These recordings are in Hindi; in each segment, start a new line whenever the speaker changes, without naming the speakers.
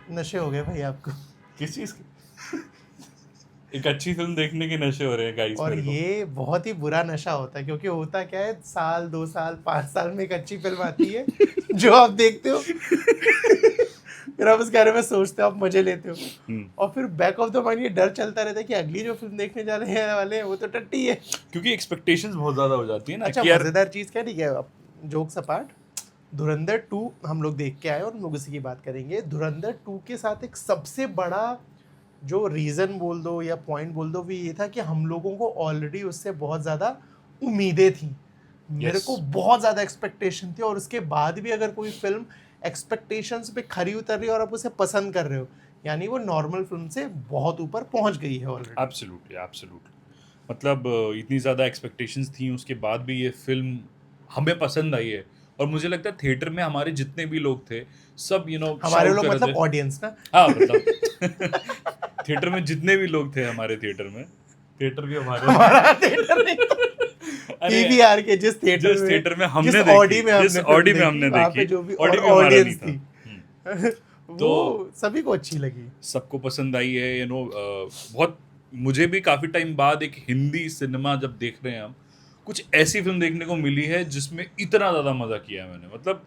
नशे हो गए भाई आपको।
किस चीज के? एक अच्छी फिल्म देखने के नशे हो रहे हैं गाइस
और
मेरे को।
ये बहुत ही बुरा नशा होता है, क्योंकि होता क्या है, साल 2 साल 5 साल में एक अच्छी फिल्म आती है जो आप देखते हो फिर आप उसके बारे में सोचते हो, आप मजे लेते हो,
हम्म।
और फिर बैक ऑफ द माइंड ये डर चलता रहता है कि अगली जो फिल्म देखने जाने हैं वाले हैं वो तो टट्टी है।
क्योंकि एक्सपेक्टेशंस बहुत ज्यादा हो जाती है ना
अच्छा,
कि यार।
मजेदार चीज क्या, ठीक है, अब जोक्स अपार्ट, धुरंधर 2 हम लोग देख के आए और हम लोग उसी की बात करेंगे। धुरंधर 2 के साथ एक सबसे बड़ा जो रीज़न बोल दो या पॉइंट बोल दो, वो ये था कि हम लोगों को ऑलरेडी उससे बहुत ज़्यादा उम्मीदें थी। मेरे
यस।
को बहुत ज़्यादा एक्सपेक्टेशन थी, और उसके बाद भी अगर कोई फिल्म एक्सपेक्टेशंस पे खरी उतर रही है और आप उसे पसंद कर रहे हो, यानी वो नॉर्मल फिल्म से बहुत ऊपर पहुंच गई है ऑलरेडी।
Absolutely absolutely. मतलब इतनी ज़्यादा एक्सपेक्टेशंस थी, उसके बाद भी ये फिल्म हमें पसंद आई है। और मुझे लगता है थिएटर में हमारे जितने भी लोग थे, सब
हमारे
शाउट
लोग
कर रहे
मतलब
थे।
ऑडियंस ना।
हाँ मतलब थिएटर में जितने भी लोग थे हमारे थिएटर में, थिएटर भी हमारे
हमारा थिएटर नहीं था,
अरे
पीवीआर के जिस थिएटर
जिस
में,
थिएटर में
जिस
हमने देखी,
ऑडी में
जिस
हमने फिल्म
ऑडी में
देखी,
हमने
वहां पे
देखी,
जो भी और
ऑडी भी हमारा नहीं
ऑडियंस
था।
थी
तो
वो सभी को अच्छी लगी।
सबको पसंद आई है, बहुत। मुझे भी काफी टाइम बाद एक हिंदी सिनेमा जब देख रहे हैं हम, कुछ ऐसी फिल्म देखने को मिली है जिसमें इतना ज्यादा मजा किया है मैंने। मतलब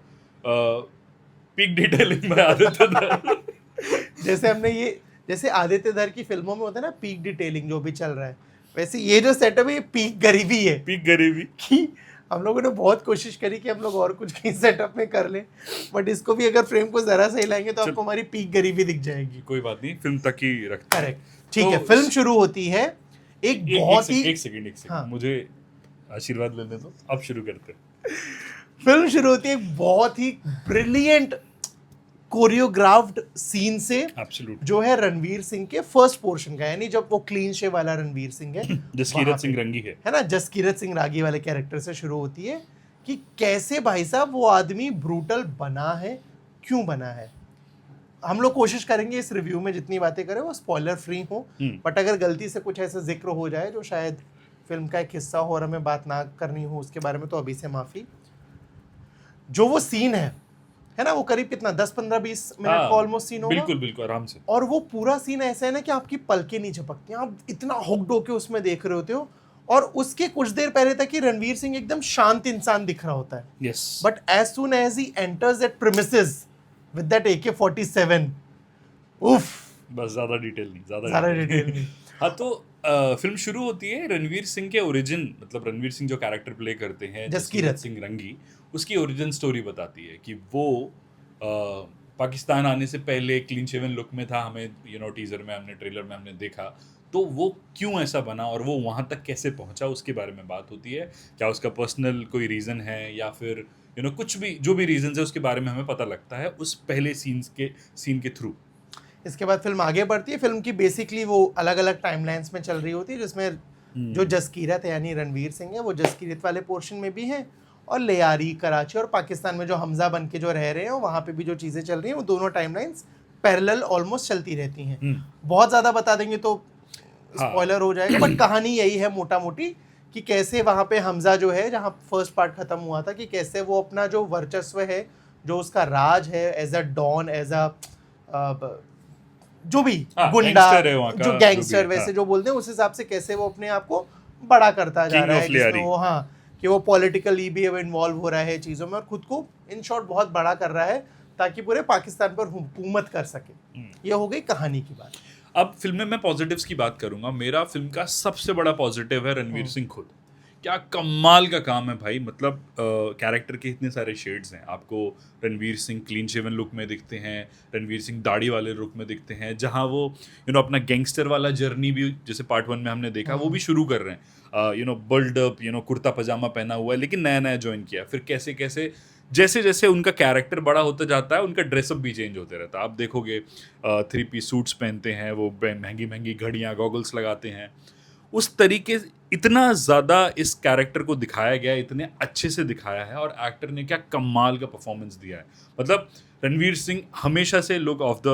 पीक डिटेलिंग में आदित्य धर।
जैसे हमने ये, जैसे आदित्य धर की फिल्मों में होता है ना पीक डिटेलिंग जो भी चल रहा है, वैसे ये जो सेटअप है ये पीक गरीबी है।
पीक गरीबी।
कि हम लोगों ने बहुत कोशिश करी कि हम लोग और कुछ कहीं सेटअप में कर लें, बट इसको भी अगर फ्रेम को जरा सा हिलाएंगे तो
चल,
आपको हमारी पीक गरीबी दिख जाएगी।
कोई बात नहीं, फिल्म तक ही रखते हैं।
करेक्ट, ठीक है,
तो
फिल्म शुरू होती है एक बहुत ही,
एक सेकंड
हाँ,
मुझे आशीर्वाद लेने दो, अब शुरू करते हैं।
फिल्म शुरू होती है एक बहुत ही ब्रिलियंट कोरियोग्राफ्ड सीन से,
एब्सोल्युटली।
जो है रणवीर सिंह के फर्स्ट पोर्शन का, यानी जब वो क्लीन शेव वाला रणवीर सिंह है वहां
जसकीरत
पे,
सिंह रंगी
है ना, जसकीरत सिंह रागी वाले कैरेक्टर से शुरू होती है कि कैसे भाई साहब वो आदमी ब्रूटल बना है, क्यों बना है। हम लोग कोशिश करेंगे इस रिव्यू में जितनी बातें करें वो स्पॉइलर फ्री हो, बट अगर गलती से कुछ ऐसा जिक्र हो जाए जो शायद फिल्म का एक हिस्सा हो और हमें बात ना करनी हो उसके बारे में, तो अभी से माफी। जो वो सीन है ना, वो करीब कितना 10-15-20 मिनट का
हाँ
ऑलमोस्ट सीन होगा,
बिल्कुल बिल्कुल, आराम से।
और वो पूरा सीन ऐसा है ना कि आपकी पलकें नहीं झपकती, आप इतना हुक्ड होके उसमें देख रहे होते हो, और उसके कुछ देर पहले तक ही रणवीर सिंह एकदम शांत इंसान दिख रहा होता है,
yes.
But as soon as he enters that premises with that AK-47, उफ,
बस ज्यादा डिटेल नहीं, ज्यादा
ज्यादा
डिटेल
डिटेल
नहीं।
नहीं।
हाँ तो फिल्म शुरू होती है रणवीर सिंह के ओरिजिन, मतलब रणवीर सिंह जो कैरेक्टर प्ले करते हैं जसकीरत
जसकीरत
सिंह रंगी, उसकी ओरिजिन स्टोरी बताती है कि वो पाकिस्तान आने से पहले क्लीन शेवन लुक में था, हमें टीजर में हमने, ट्रेलर में हमने देखा, तो वो क्यों ऐसा बना और वो वहाँ तक कैसे पहुँचा उसके बारे में बात होती है। क्या उसका पर्सनल कोई रीज़न है या फिर कुछ भी, जो भी रीजन है उसके बारे में हमें पता लगता है उस पहले सीन के थ्रू।
इसके बाद फिल्म आगे बढ़ती है। फिल्म की बेसिकली वो अलग अलग टाइमलाइंस में चल रही होती है, जिसमें जो जसकीरत है यानी रणवीर सिंह है वो जसकीरत वाले पोर्शन में भी है, और लियारी, कराची और पाकिस्तान में जो हमजा बन के जो रह रहे हैं वहाँ पे भी जो चीज़ें चल रही हैं वो दोनों टाइमलाइंस पैरेलल ऑलमोस्ट चलती रहती हैं। बहुत ज़्यादा बता देंगे तो
हाँ
स्पॉइलर हो जाएगा, बट कहानी यही है मोटा मोटी कि कैसे वहाँ पे हमजा जो है, जहाँ फर्स्ट पार्ट खत्म हुआ था, कि कैसे वो अपना जो वर्चस्व है, जो उसका राज है as a don, as a जो भी
हाँ,
गुंडा,
गैंगस्टर है वहाँ का,
जो
जो भी
गैंगस्टर
है,
वैसे
हाँ।
जो बोलते हैं, उस हिसाब से कैसे वो अपने आप को बड़ा करता जा
किंग
रहा
ऑफ
है, जिसमें
लियारी।
वो, हाँ, कि वो पॉलिटिकली भी इन्वॉल्व हो रहा है चीज़ों में और खुद को इन शॉर्ट बहुत बड़ा कर रहा है ताकि पूरे पाकिस्तान पर हुकूमत कर सके। ये हो गई कहानी की बात।
अब फिल्म में मैं पॉजिटिव्स की बात करूंगा। मेरा फिल्म का सबसे बड़ा पॉजिटिव है रणवीर सिंह खुद। क्या कमाल का काम है भाई, मतलब कैरेक्टर के इतने सारे शेड्स हैं आपको। Ranveer Singh clean shaven look में दिखते हैं, रणवीर सिंह दाढ़ी वाले लुक में दिखते हैं, जहां वो अपना गैंगस्टर वाला जर्नी भी, जैसे पार्ट 1 में हमने देखा, वो भी शुरू कर रहे हैं। बल्ड अप, कुर्ता पजामा पहना हुआ है, लेकिन नया नया ज्वाइन किया। फिर कैसे कैसे जैसे जैसे उनका कैरेक्टर बड़ा होता जाता है, उनका ड्रेसअप भी चेंज होते रहता है। आप देखोगे 3 पीस सूट्स पहनते हैं, वो महंगी महंगी घड़ियाँ, गॉगल्स लगाते हैं। उस तरीके, इतना ज़्यादा इस कैरेक्टर को दिखाया गया है, इतने अच्छे से दिखाया है, और एक्टर ने क्या कमाल का परफॉर्मेंस दिया है। मतलब रणवीर सिंह हमेशा से लुक ऑफ द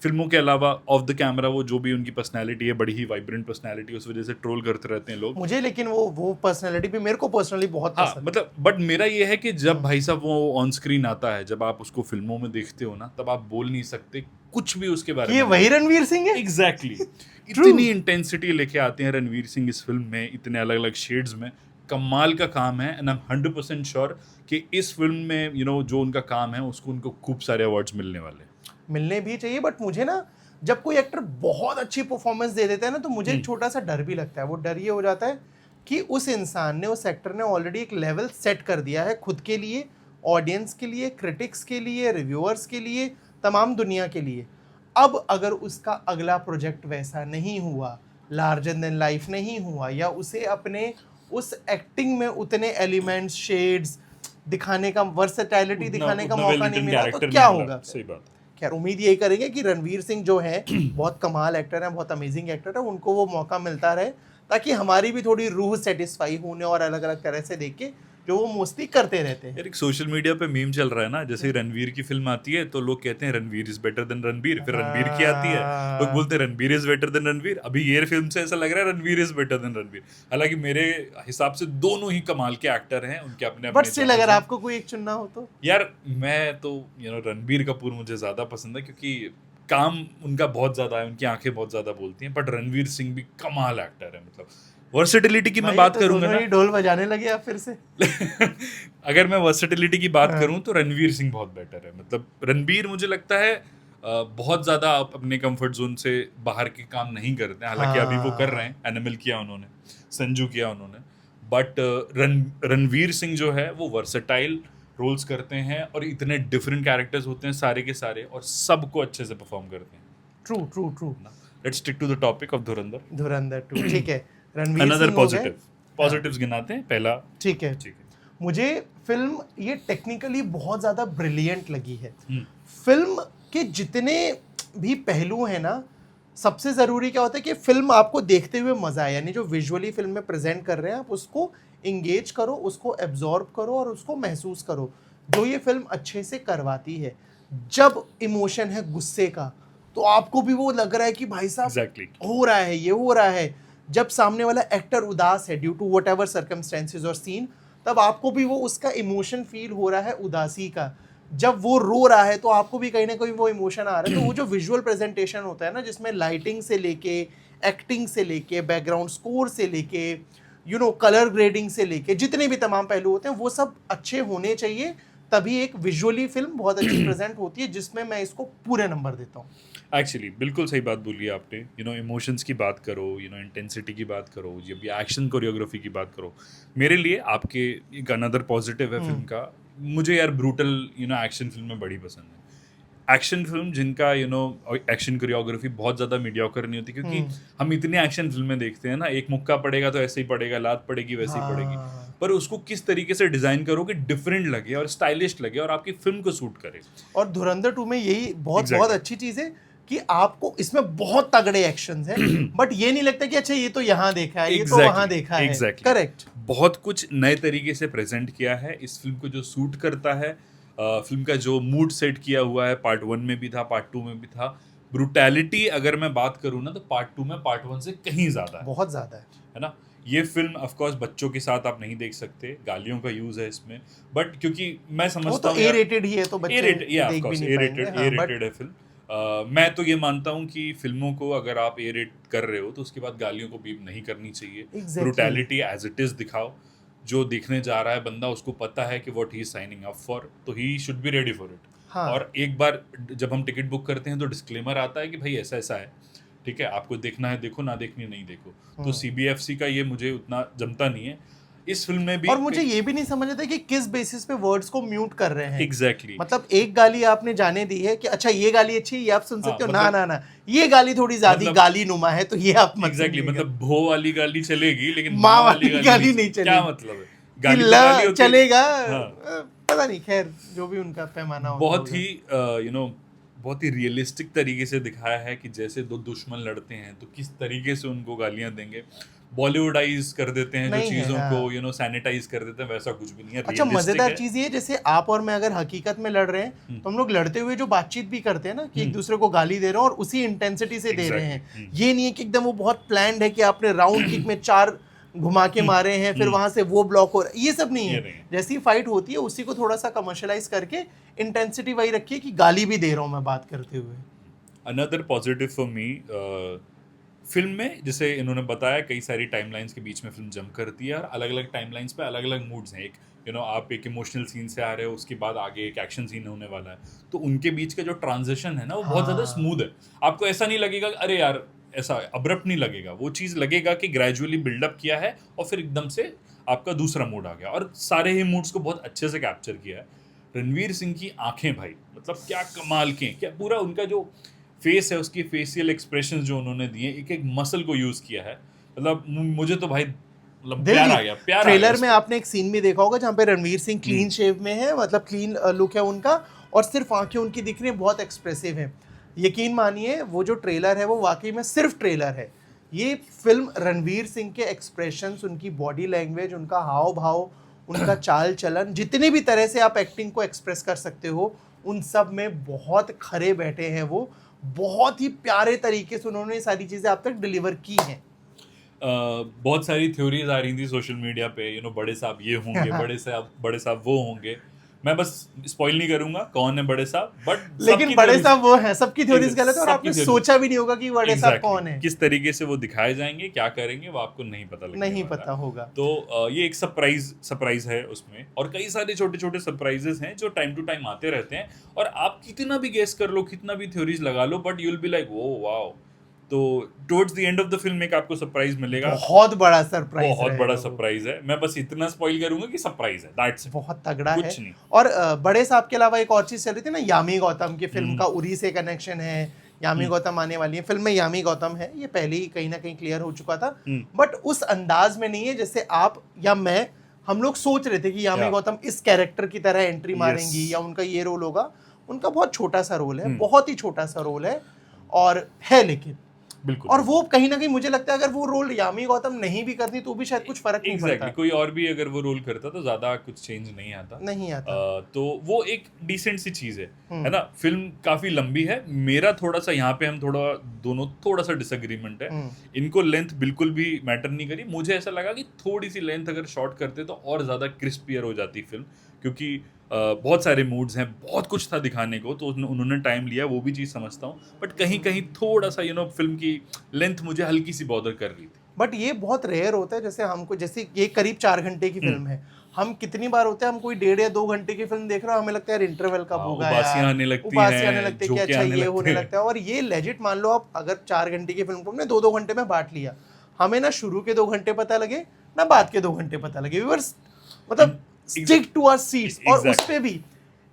फिल्मों के अलावा ऑफ द कैमरा वो जो भी उनकी पर्सनैलिटी है, बड़ी ही वाइब्रेंट पर्सनैलिटी, उस वजह से ट्रोल करते रहते हैं लोग।
मुझे लेकिन वो पर्सनालिटी भी मेरे को पर्सनली बहुत
हाँ
पसंद है।
मतलब बट मेरा ये है कि जब भाई साहब वो ऑन स्क्रीन आता है, जब आप उसको फिल्मों में देखते हो ना, तब आप बोल नहीं सकते कुछ भी उसके बारे
ये
में।
वही रणवीर सिंह है।
एग्जैक्टली इतनी इंटेंसिटी लेके आते हैं रणवीर सिंह इस फिल्म में, इतने अलग अलग शेड्स में। कमाल का काम है एंड आई एम 100% श्योर कि इस फिल्म में जो उनका काम है उसको उनको खूब सारे अवार्ड्स मिलने वाले हैं।
मिलने भी चाहिए, बट मुझे ना जब कोई एक्टर बहुत अच्छी परफॉर्मेंस दे देता है ना, तो मुझे एक छोटा सा डर भी लगता है। वो डर ये हो जाता है कि उस इंसान ने, उस एक्टर ने ऑलरेडी एक लेवल सेट कर दिया है खुद के लिए, ऑडियंस के लिए, क्रिटिक्स के लिए, रिव्यूअर्स के लिए, तमाम दुनिया के लिए। अब अगर उसका अगला प्रोजेक्ट वैसा नहीं हुआ, लार्जर देन लाइफ नहीं हुआ, या उसे अपने उस एक्टिंग में उतने एलिमेंट्स, शेड्स दिखाने का, वर्सेटैलिटी दिखाने का मौका नहीं मिला, तो क्या होगा?
सही बात।
खैर उम्मीद यही करेंगे कि रणवीर सिंह जो है बहुत कमाल एक्टर है, बहुत अमेजिंग एक्टर है, उनको वो मौका मिलता रहे, ताकि हमारी भी थोड़ी रूह सेटिस्फाई होने और अलग अलग तरह से देख के जो वो मोस्टली करते रहते हैं।
यार एक सोशल मीडिया पे मीम चल रहा है ना, जैसे रणवीर की फिल्म आती है तो लोग कहते हैं Ranveer is better than Ranbir, फिर रणबीर की आती है लोग बोलते हैं Ranbir is better than Ranveer. अभी ये फिल्म से ऐसा लग रहा है Ranveer is better than Ranbir. हालांकि मेरे हिसाब से दोनों ही कमाल के एक्टर हैं, उनके अपने
बट
अपने
स्टिल अगर आपको कोई एक चुनना हो तो?
यार मैं तो रणबीर कपूर मुझे ज्यादा पसंद है, क्योंकि काम उनका बहुत ज्यादा है, उनकी आंखें बहुत ज्यादा बोलती हैं। बट रणवीर सिंह भी कमाल एक्टर है, मतलब वर्सेटिलिटी की मैं बात करूंगा ना,
ढोल बजाने लगे आप फिर से।
अगर मैं वर्सेटिलिटी की बात करूं तो रणवीर सिंह बहुत बेटर है। मतलब रणबीर मुझे लगता है बहुत ज्यादा अपने कंफर्ट जोन से बाहर के काम नहीं करते हैं। हालांकि अभी वो कर रहे हैं, एनिमल किया उन्होंने, संजू किया उन्होंने, बट रणवीर सिंह जो है वो वर्सेटाइल रोल्स करते हैं और इतने डिफरेंट कैरेक्टर्स होते हैं सारे के सारे, और सबको अच्छे से परफॉर्म करते हैं।
True true true.
Let's stick to the topic of
Dhurandhar 2। ठीक है, रणवीर
अनदर
सिंह
पॉजिटिव्स गिनाते हैं। पहला,
ठीक है, मुझे फिल्म ये टेक्निकली बहुत ज़्यादा ब्रिलियंट लगी है। फिल्म के जितने भी पहलू हैं ना, सबसे ज़रूरी क्या होता है कि फिल्म आपको देखते हुए मज़ा आए, यानी जो विजुअली फिल्म में प्रेजेंट कर रहे हैं आप उसको इंगेज करो, उसको एब्जॉर्ब करो और उसको महसूस करो, जो ये फिल्म अच्छे से करवाती है। जब इमोशन है गुस्से का, तो आपको भी वो लग रहा है कि भाई साहब
Exactly.
हो रहा है, ये हो रहा है। जब सामने वाला एक्टर उदास है due to whatever circumstances और सीन, तब आपको भी वो उसका इमोशन फील हो रहा है उदासी का। जब वो रो रहा है तो आपको भी कहीं ना कहीं वो इमोशन आ रहा है। तो वो जो विजुअल प्रेजेंटेशन होता है ना, जिसमें लाइटिंग से लेके, एक्टिंग से लेके, बैकग्राउंड स्कोर से लेके, कलर ग्रेडिंग से लेके, जितने भी तमाम पहलू होते हैं वो सब अच्छे होने चाहिए, तभी एक विजुअली फिल्म बहुत अच्छी प्रेजेंट होती है, जिसमें मैं इसको पूरे नंबर देता हूँ।
एक्चुअली बिल्कुल सही बात बोली आपने। इमोशंस की बात करो, इंटेंसिटी की बात करो, जब ये एक्शन कोरियोग्राफी की बात करो, मेरे लिए आपके एक अनदर पॉजिटिव है फिल्म का। मुझे यार ब्रूटल एक्शन फिल्में बड़ी पसंद है। एक्शन फिल्म जिनका एक्शन कोरियोग्राफी बहुत ज़्यादा मीडियोकर नहीं होती, क्योंकि हम इतनी एक्शन फिल्में देखते हैं ना, एक मुक्का पड़ेगा तो ऐसे ही पड़ेगा, लात पड़ेगी वैसे ही पड़ेगी, पर उसको किस तरीके से डिजाइन करो कि डिफरेंट लगे और स्टाइलिश लगे और आपकी फिल्म को सूट करे।
और धुरंधर 2 में यही बहुत अच्छी चीज़ है कि आपको इसमें बहुत तगड़े एक्शंस हैं, बट ये नहीं लगता कि अच्छा ये तो यहाँ देखा है, ये तो वहाँ देखा है। करेक्ट।
बहुत कुछ नए तरीके से प्रेजेंट किया है इस फिल्म को, जो सूट करता है। फिल्म का जो मूड सेट किया हुआ है, पार्ट 1 में भी था, पार्ट 2 में भी था। ब्रूटैलिटी अगर मैं बात करूँ ना, तो पार्ट 2 में पार्ट 1 से कहीं ज़्यादा है,
बहुत ज़्यादा
है ना। ये फिल्म ऑफ कोर्स बच्चों के साथ आप नहीं देख सकते, गालियों का यूज है इसमें, बट क्योंकि मैं समझता हूँ
ए रेटेड ही है, तो बच्चे देख भी नहीं पाएंगे।
ए रेटेड है फिल्म। मैं तो ये मानता हूँ कि फिल्मों को अगर आप ए रेट कर रहे हो तो उसके बाद गालियों को बीप नहीं करनी चाहिए। ब्रूटैलिटी एज इट इज दिखाओ, जो देखने जा रहा है बंदा उसको पता है कि what he is signing up for, तो he should be ready for it.
हाँ।
और एक बार जब हम टिकट बुक करते हैं तो डिस्क्लेमर आता है कि भाई ऐसा ऐसा है, ठीक है, आपको देखना है देखो, ना देखनी नहीं देखो। तो सीबीएफसी का ये मुझे उतना जमता नहीं है इस फिल्म में भी।
और मुझे ये भी नहीं समझ आता कि किस बेसिस पे वर्ड्स को म्यूट कर रहे हैं।
एग्जैक्टली
मतलब एक गाली आपने जाने दी है कि अच्छा ये गाली अच्छी है, ये आप सुन सकते हो, ना ना ना ये गाली थोड़ी ज्यादा गाली नुमा है, तो ये आप मत
एग्जैक्टली मतलब भो वाली गाली चलेगी लेकिन
माँ वाली गाली नहीं चलेगी।
क्या मतलब है, गाली
चलेगा। पता नहीं, खैर जो भी उनका पैमाना होगा।
बहुत ही बहुत ही रियलिस्टिक तरीके से दिखाया है कि जैसे दो दुश्मन लड़ते हैं तो किस तरीके से उनको गालियां देंगे। बॉलीवुडाइज कर देते हैं जो
नहीं है,
चीज़ों
हाँ।
को सैनिटाइज कर देते हैं, वैसा कुछ भी नहीं है,
अच्छा,
रियलिस्टिक
मजेदार
है।
चीज ये, जैसे आप और मैं अगर हकीकत में लड़ रहे हैं तो हम लोग लड़ते हुए जो बातचीत भी करते हैं ना, कि एक दूसरे को गाली दे रहे हैं और उसी इंटेंसिटी से दे रहे हैं। ये नहीं है कि एकदम वो बहुत प्लान्ड है कि आपने राउंड किक में 4 घुमा के मारे हैं, फिर वहां से वो ब्लॉक हो रहा है, ये सब नहीं
ये
है।
नहीं है।
जैसी फाइट होती है उसी को थोड़ा सा कमर्शलाइज करके इंटेंसिटी वही रखिए कि गाली भी दे रहा हूं मैं बात करते हुए।
Another positive for me, film में जैसे इन्होंने बताया कई सारी टाइमलाइंस के बीच में फिल्म जंप करती है और अलग अलग टाइमलाइंस पे अलग अलग मूड्स हैं। एक आप एक इमोशनल सीन से आ रहे हो, उसके बाद आगे एक एक्शन सीन होने वाला है, तो उनके बीच का जो ट्रांजिशन है ना वो बहुत ज़्यादा
हाँ।
स्मूथ है। आपको ऐसा नहीं लगेगा कि अरे यार ऐसा अब्रप्ट नहीं लगेगा, वो चीज़ लगेगा कि ग्रेजुअली बिल्डअप किया है और फिर एकदम से आपका दूसरा मूड आ गया, और सारे ही मूड्स को बहुत अच्छे से कैप्चर किया है। रणवीर सिंह की आंखें भाई, मतलब क्या कमाल के, क्या पूरा उनका जो फेस है, उसकी फेशियल एक्सप्रेशंस जो उन्होंने दिए, एक एक मसल को यूज किया है, मतलब मुझे तो भाई मतलब
दिल
प्यार
जीत।
आ गया, प्यार आ गया
ट्रेलर
इस
में
पे।
आपने एक सीन भी देखा होगा जहाँ पे रणवीर सिंह क्लीन शेव में है, मतलब क्लीन लुक है उनका, और सिर्फ आंखें उनकी दिख रही हैं, बहुत एक्सप्रेसिव है। यकीन मानिए वो जो ट्रेलर है वो वाकई में सिर्फ ट्रेलर है। ये फिल्म रणवीर सिंह के एक्सप्रेशंस, उनकी बॉडी लैंग्वेज, उनका हाव भाव, उनका चाल चलन, जितनी भी तरह से आप एक्टिंग को एक्सप्रेस कर सकते हो, उन सब में बहुत खरे बैठे हैं वो। बहुत ही प्यारे तरीके से उन्होंने ये सारी चीज़ें आप तक डिलीवर की हैं।
बहुत सारी थ्योरीज आ रही थी सोशल मीडिया पे, बड़े साहब ये होंगे, बड़े साहब वो होंगे। मैं बस स्पॉइल नहीं करूंगा कौन है बड़े साहब, बट
लेकिन बड़े साहब वो हैं, सबकी थ्योरीज गलत है और आपने
सबकी
सोचा भी नहीं होगा कि बड़े साहब कौन है।
किस तरीके से वो दिखाए जाएंगे, क्या करेंगे, वो आपको नहीं पता लगने
नहीं
वाला।
पता होगा।
तो ये एक सरप्राइज है उसमें, और कई सारे छोटे छोटे सरप्राइजेस हैं जो टाइम टू टाइम आते रहते हैं, और आप कितना भी गेस कर लो, कितना भी थ्योरीज लगा लो, but you will be like वो वाओ। तो towards the end of the film एक आपको सरप्राइज मिलेगा,
बहुत बड़ा सरप्राइज,
बहुत बड़ा सरप्राइज है। मैं बस इतना स्पॉइल करूंगा कि सरप्राइज है, दैट्स इट,
बहुत तगड़ा है।
कुछ नहीं।
और बड़े साहब के अलावा एक और चीज चल रही थी ना, यामी गौतम की फिल्म का उरी से कनेक्शन है, यामी गौतम आने वाली है फिल्म में। यामी गौतम है, ये पहले ही कहीं ना कहीं क्लियर हो चुका था, बट उस अंदाज में नहीं है जैसे आप या मैं, हम लोग सोच रहे थे कि यामी गौतम इस कैरेक्टर की तरह एंट्री मारेंगी या उनका ये रोल होगा। उनका बहुत छोटा सा रोल है, बहुत ही छोटा सा रोल है, और है लेकिन
बिल्कुल।
और वो कहीं ना कहीं मुझे लगता है अगर वो रोल यामी गौतम नहीं भी करती तो भी शायद कुछ फर्क नहीं पड़ता।
कोई और भी अगर वो रोल करता तो ज्यादा कुछ चेंज नहीं आता। तो वो एक डिसेंट सी चीज है ना। फिल्म काफी लंबी है, मेरा थोड़ा सा यहाँ पे हम दोनों थोड़ा सा डिसएग्रीमेंट है। इनको लेंथ बिल्कुल भी मैटर नहीं करी, मुझे ऐसा लगा कि थोड़ी सी लेंथ अगर शॉर्ट करते तो और ज्यादा क्रिस्पियर हो जाती फिल्म, क्योंकि बहुत सारे मूड्स हैं, बहुत कुछ था दिखाने को, तो उन्होंने टाइम लिया, वो भी चीज़ समझता हूँ, बट कहीं कहीं थोड़ा सा फिल्म की लेंथ मुझे हल्की सी बॉदर कर रही थी।
बट ये बहुत रेयर होता है, जैसे हमको, जैसे ये करीब 4 घंटे की फिल्म है, हम कितनी बार होता है हम कोई 1.5 या 2 घंटे की फिल्म देख रहे हो, हमें लगता है यार इंटरवल कब होगा,
उबासियां आने लगती हैं,
उबासियां आने लगती है कि अच्छा ये होने लगता है। और ये लेजिट मान लो आप अगर 4 घंटे की फिल्म को हमने 2-2 घंटे में बांट लिया, हमें ना शुरू के 2 घंटे पता लगे ना बाद के 2 घंटे पता लगे, मतलब स्टिक टू आवर सीट्स। और उस पे भी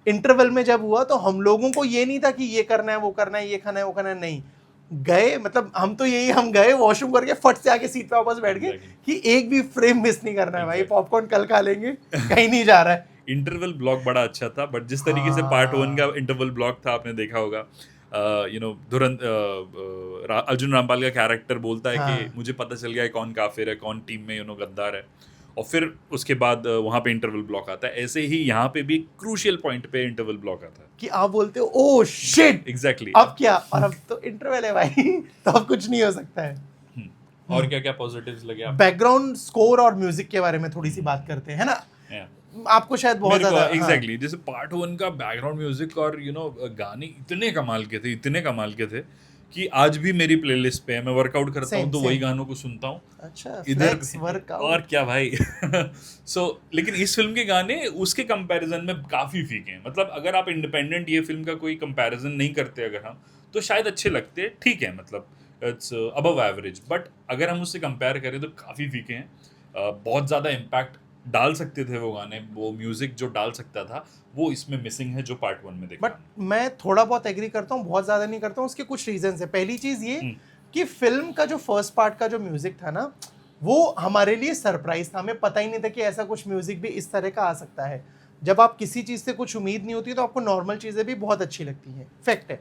इंटरवल में जब हुआ तो हम लोगों को ये नहीं था कि ये करना है, वो करना है, ये खाना है, वो खाना है, नहीं गए, मतलब हम तो यही, हम गए वॉशरूम करके फट से आके सीट पे वापस बैठ गए कि एक भी फ्रेम मिस नहीं करना है भाई, पॉपकॉर्न कल खा लेंगे, कहीं नहीं जा रहा है।
इंटरवल ब्लॉक बड़ा अच्छा था, बट जिस तरीके से पार्ट 1 का इंटरवल ब्लॉक था, आपने देखा होगा, अर्जुन रामपाल का कैरेक्टर बोलता है कि मुझे पता चल गया है कौन काफिर है, कौन टीम में गद्दार है, और फिर उसके बाद वहाँ पे इंटरवल ब्लॉक आता है। ऐसे ही यहाँ पे भी क्रूशियल पॉइंट पे इंटरवल ब्लॉक आता है
कि आप बोलते हो ओह शिट,
एग्जैक्टली,
अब क्या, और अब तो इंटरवल है भाई तो अब कुछ नहीं हो सकता है।
और क्या क्या पॉजिटिव्स लगे आप?
बैकग्राउंड स्कोर और म्यूजिक के बारे में थोड़ी सी बात करते हैं ना, आपको शायद बहुत ज्यादा
एग्जैक्टली जैसे पार्ट 1 का बैकग्राउंड म्यूजिक और गाने इतने कमाल के थे कि आज भी मेरी प्लेलिस्ट पे है, मैं वर्कआउट करता हूँ तो वही गानों को सुनता हूँ।
अच्छा,
इधर
वर्कआउट
और क्या भाई लेकिन इस फिल्म के गाने उसके कंपैरिजन में काफी फीके हैं। मतलब अगर आप इंडिपेंडेंट ये फिल्म का कोई कंपैरिजन नहीं करते अगर हम, तो शायद अच्छे लगते, ठीक है, मतलब इट्स अबव एवरेज, बट अगर हम उससे कंपेयर करें तो काफी फीके हैं। बहुत ज्यादा इम्पैक्ट डाल सकते थे वो गाने, वो म्यूजिक जो डाल सकता था वो इसमें मिसिंग है, जो पार्ट 1 में देखा।
बट मैं थोड़ा बहुत एग्री करता हूँ, बहुत ज्यादा नहीं करता हूँ। उसके कुछ रीजंस है। पहली चीज ये कि फिल्म का जो फर्स्ट पार्ट का जो म्यूजिक था ना, वो हमारे लिए सरप्राइज था, हमें पता ही नहीं था कि ऐसा कुछ म्यूजिक भी इस तरह का आ सकता है। जब आप किसी चीज़ से कुछ उम्मीद नहीं होती तो आपको नॉर्मल चीज़ें भी बहुत अच्छी लगती हैं, फैक्ट है।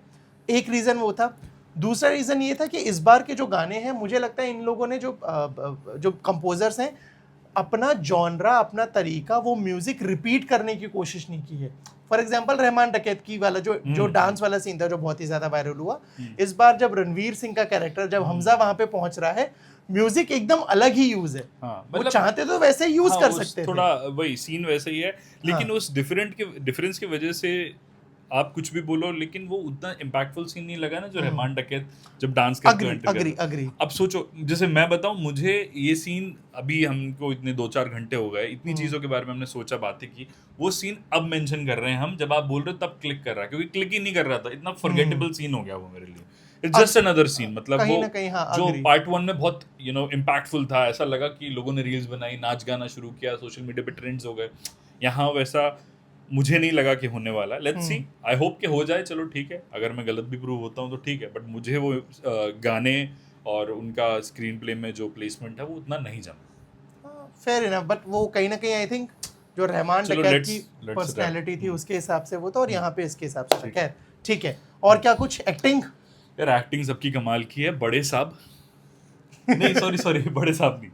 एक रीज़न वो था। दूसरा रीज़न ये था कि इस बार के जो गाने हैं, मुझे लगता है इन लोगों ने जो कंपोजर्स हैं, अपना जॉनरा, अपना तरीका, वो म्यूजिक रिपीट करने की कोशिश नहीं की है। फॉर एग्जाम्पल रहमान डकैती वाला जो डांस वाला सीन था, जो बहुत ही ज्यादा वायरल हुआ, इस बार जब रणवीर सिंह का कैरेक्टर, जब हमजा वहां पे पहुंच रहा है, म्यूजिक एकदम अलग ही यूज है।
हाँ,
वो चाहते तो वैसे यूज कर सकते थे,
थोड़ा वही सीन वैसे ही है, लेकिन उस डिफरेंस की वजह से आप कुछ भी बोलो, लेकिन वो उतना इम्पैक्टफुल सीन नहीं लगा ना जो रहमान डकैत जब डांस करते हुए
अग्री।
अब सोचो, जैसे मैं बताऊं, मुझे ये सीन अभी हमको इतने 2-4 घंटे हो गए, इतनी चीजों के बारे में हमने सोचा, बातें की, वो सीन अब मेंशन कर रहे हैं हम, जब आप बोल रहे हो तब क्लिक कर रहा है, क्योंकि क्लिक ही नहीं कर रहा था, इतना फॉरगेटेबल सीन हो गया वो मेरे लिए। इट्स जस्ट अनदर सीन, मतलब
कहीं
वो
ना कहीं, हाँ,
जो
agree।
पार्ट 1 में बहुत इम्पैक्टफुल था, ऐसा लगा कि लोगों ने रील्स बनाई, नाच गाना शुरू किया, सोशल मीडिया पे ट्रेंड्स हो गए। यहाँ वैसा मुझे नहीं लगा कि होने वाला। लेट्स सी, आई होप कि हो जाए, चलो ठीक है, अगर मैं गलत भी प्रूव होता हूँ तो ठीक है, बट मुझे वो गाने और उनका स्क्रीन प्ले में जो प्लेसमेंट है वो उतना नहीं जमा।
फेयर इनफ, बट वो कहीं ना कहीं आई थिंक जो रहमान
चलो,
डकैत की
let's
पर्सनैलिटी थी उसके हिसाब से वो था, और यहाँ पे इसके हिसाब से था। खैर ठीक है। और क्या कुछ एक्टिंग?
यार एक्टिंग सबकी कमाल की है। बड़े साहब नहीं, सॉरी, बड़े साहब नहीं,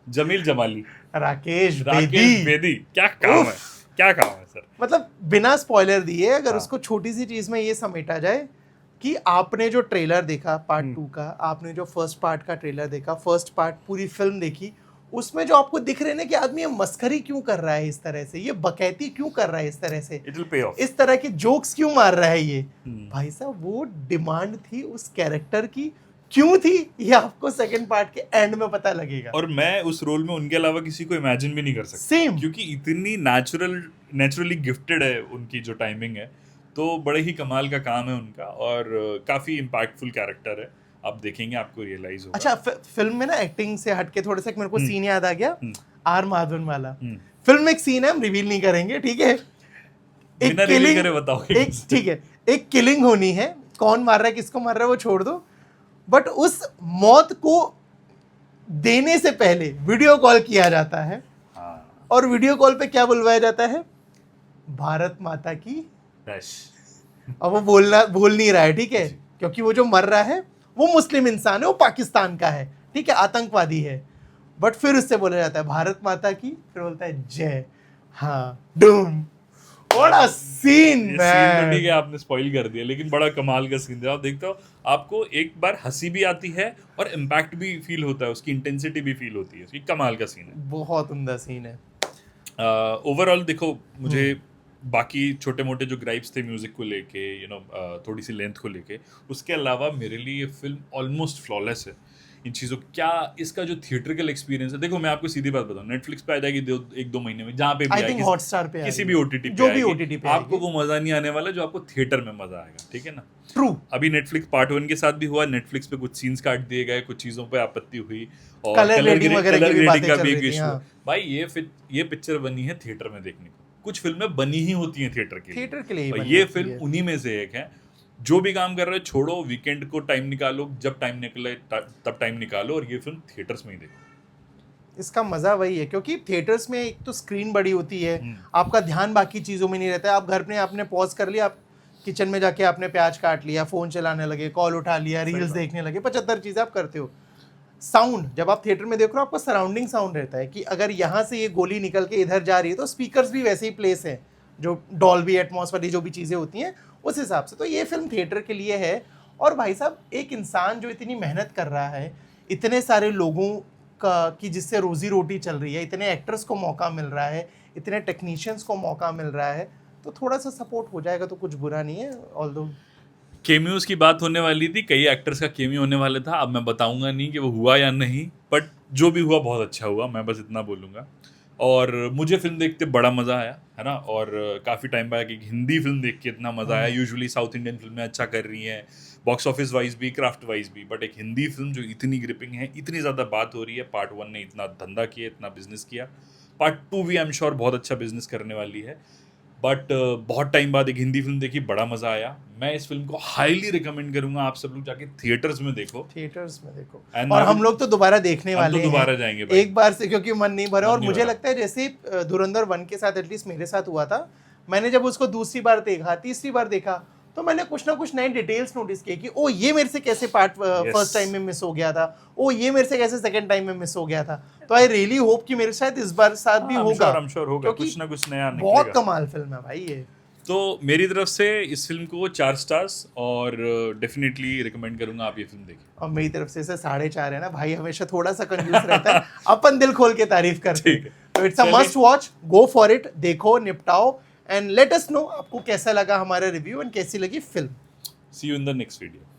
जमील जमाली,
राकेश
बेदी, क्या काम है, क्या काम है सर।
मतलब बिना स्पॉइलर दिए अगर
हाँ।
उसको छोटी सी चीज में ये समेटा जाए कि आपने जो ट्रेलर देखा पार्ट 2 का, आपने जो फर्स्ट पार्ट का ट्रेलर देखा, फर्स्ट पार्ट पूरी फिल्म देखी, उसमें जो आपको दिख रहे हैं ना कि आदमी ये मस्खरी क्यों कर रहा है इस तरह से, ये बकैती क्यों कर रहा है इस तरह से,
इट विल पे ऑफ,
इस तरह के जोक्स क्यों मार रहा है ये, भाई साहब वो डिमांड थी उस कैरेक्टर की, क्यों थी ये आपको सेकंड पार्ट के एंड में पता लगेगा।
और मैं उस रोल में उनके अलावा किसी को इमेजिन भी नहीं कर सकता,
सेम,
क्योंकि इतनी नेचुरली गिफ्टेड है उनकी जो टाइमिंग है, तो बड़े ही कमाल का काम है उनका, और काफी इम्पैक्टफुल कैरेक्टर है, आप देखेंगे आपको रियलाइज होगा।
अच्छा, फिल्म में ना एक्टिंग से हटके थोड़ा सा मेरे को सीन याद आ गया, आर माधवन वाला।
हम्म।
फिल्म में एक सीन है, हम रिवील नहीं करेंगे, ठीक है,
बिना रिवील करे बताओगे
एक, ठीक है, एक किलिंग होनी है, कौन मार रहा है किसको मार रहा है वो छोड़ दो, बट उस मौत को देने से पहले वीडियो कॉल किया जाता है,
हाँ,
और वीडियो कॉल पे क्या बुलवाया जाता है, भारत माता की।
डैश।
अब वो बोल नहीं रहा है, ठीक है, क्योंकि वो जो मर रहा है वो मुस्लिम इंसान है, वो पाकिस्तान का है, ठीक है, आतंकवादी है, बट फिर उससे बोला जाता है भारत माता की, फिर बोलता है जय, हाँ, डूम। व्हाट अ सीन
ये सीन तो
मैन।
ठीक है, आपने स्पॉइल कर दिया, लेकिन बड़ा कमाल का सीन था। आप देखते हो, आपको एक बार हंसी भी आती है और इम्पैक्ट भी फील होता है, उसकी इंटेंसिटी भी फील होती है, उसकी कमाल का सीन है,
बहुत उम्दा सीन है।
ओवरऑल देखो, मुझे बाकी छोटे मोटे जो ग्राइप्स थे म्यूजिक को लेके, थोड़ी सी लेंथ को लेके, उसके अलावा मेरे लिए ये फिल्म ऑलमोस्ट फ्लॉलेस है। इन चीज़ों क्या, इसका जो थिएट्रिकल एक्सपीरियंस है, देखो मैं आपको सीधी बात बताऊं, नेटफ्लिक्स पे आ जाएगी 1-2 महीने में, जहाँ पे भी
आई
आएगी,
थिंक हॉटस्टार पे
किसी
आएगी,
भी ओटीटी
जो
पे
भी
आएगी,
ओटीटी पे
आपको वो मजा नहीं आने वाला जो आपको थिएटर में मजा आएगा, ठीक है ना।
ट्रू।
अभी नेटफ्लिक्स पार्ट 1 के साथ भी हुआ, नेटफ्लिक्स पे कुछ सीन्स काट दिए गए, कुछ चीज़ों पे आपत्ति हुई, और
कलर रेटिंग वगैरह की भी बातें
का
चल
भी
रही
एक
थी,
इशू है।
हाँ।
भाई ये पिक्चर बनी है थिएटर में देखने को, कुछ फिल्में बनी ही होती हैं थिएटर के लिए,
थिएटर के लिए ही
और
बनी
ये
होती
फिल्म
है।
उन्हीं में से एक है। जो भी काम कर रहे हो छोड़ो, वीकेंड को टाइम निकालो, जब टाइम निकले तब टाइम निकालो, और ये फिल्म थिएटर्स में ही देखो।
इसका मजा वही है, क्योंकि थिएटर्स में एक तो स्क्रीन बड़ी होती है, आपका ध्यान बाकी चीजों में नहीं रहता है, आप घर में आपने पॉज कर लिया, आप किचन में जाके आपने प्याज काट लिया, फोन चलाने लगे, कॉल उठा लिया, रील्स देखने लगे, 75 चीजें आप करते हो। साउंड, जब आप थिएटर में देख रहे हो, आपका सराउंडिंग साउंड रहता है कि अगर यहाँ से ये गोली निकल के इधर जा रही है तो स्पीकर्स भी वैसे ही प्लेस है, जो डॉल्बी एटमॉस वाली जो भी चीज़ें होती हैं उस हिसाब से। तो ये फिल्म थिएटर के लिए है। और भाई साहब, एक इंसान जो इतनी मेहनत कर रहा है, इतने सारे लोगों का कि जिससे रोजी रोटी चल रही है, इतने एक्टर्स को मौका मिल रहा है, इतने टेक्नीशियंस को मौका मिल रहा है, तो थोड़ा सा सपोर्ट हो जाएगा तो कुछ बुरा नहीं है। ऑल्दो
केमियोज की बात होने वाली थी, कई एक्टर्स का केमियो होने वाला था, अब मैं बताऊंगा नहीं कि वो हुआ या नहीं, बट जो भी हुआ बहुत अच्छा हुआ, मैं बस इतना बोलूँगा। और मुझे फिल्म देखते बड़ा मज़ा आया, है ना, और काफ़ी टाइम बाद एक हिंदी फिल्म देख के इतना मज़ा आया। यूजुअली साउथ इंडियन फिल्में अच्छा कर रही हैं, बॉक्स ऑफिस वाइज भी, क्राफ्ट वाइज भी, बट एक हिंदी फिल्म जो इतनी ग्रिपिंग है, इतनी ज़्यादा बात हो रही है, पार्ट 1 ने इतना धंधा किया, इतना बिजनेस किया, पार्ट 2 भी आई एम श्योर बहुत अच्छा बिजनेस करने वाली है। बट बहुत टाइम बाद एक हिंदी फिल्म देखी, बड़ा मजा आया। मैं इस फिल्म को हाईली रिकमेंड करूंगा, आप सब लोग जाके थिएटर्स में देखो।
थिएटर्स में देखो।
And
और
मैं
हम
भी-
लोग तो दोबारा देखने
हम
वाले
तो दोबारा
हैं
जाएंगे भाई।
एक बार से, क्योंकि मन नहीं भरा।
मन
और
नहीं
मुझे
भरा।
लगता है जैसे धुरंधर 1 के साथ एटलीस्ट मेरे साथ हुआ था, मैंने जब उसको दूसरी बार देखा, तीसरी बार देखा, तो मैंने कुछ ना कुछ नई डिटेल्स नोटिस किए कि ओ ये मेरे से कैसे पार्ट फर्स्ट टाइम में मिस हो गया था, ओ ये मेरे से कैसे सेकंड टाइम में मिस हो गया था। तो आई रियली होप कि मेरे साथ इस बार साथ भी होगा,
I'm sure होगा,
क्योंकि
कुछ ना कुछ नया
बहुत
निकलेगा।
कमाल फिल्म है भाई ये।
तो मेरी तरफ से इस फिल्म को 4 स्टार्स, और डेफिनेटली रिकमेंड करूंगा आप ये फिल्म देखिए।
और मेरी तरफ से इसे 4.5 है ना भाई, हमेशा थोड़ा सा कंजूस रहता है, अपन दिल खोल के तारीफ करते
ठीक है।
हैं। तो इट्स अ
चलिए।
Must watch, go for it, देखो, निपटाओ, एंड लेट अस नो आपको कैसा लगा हमारा रिव्यू एंड कैसी लगी film.
See you in the next video.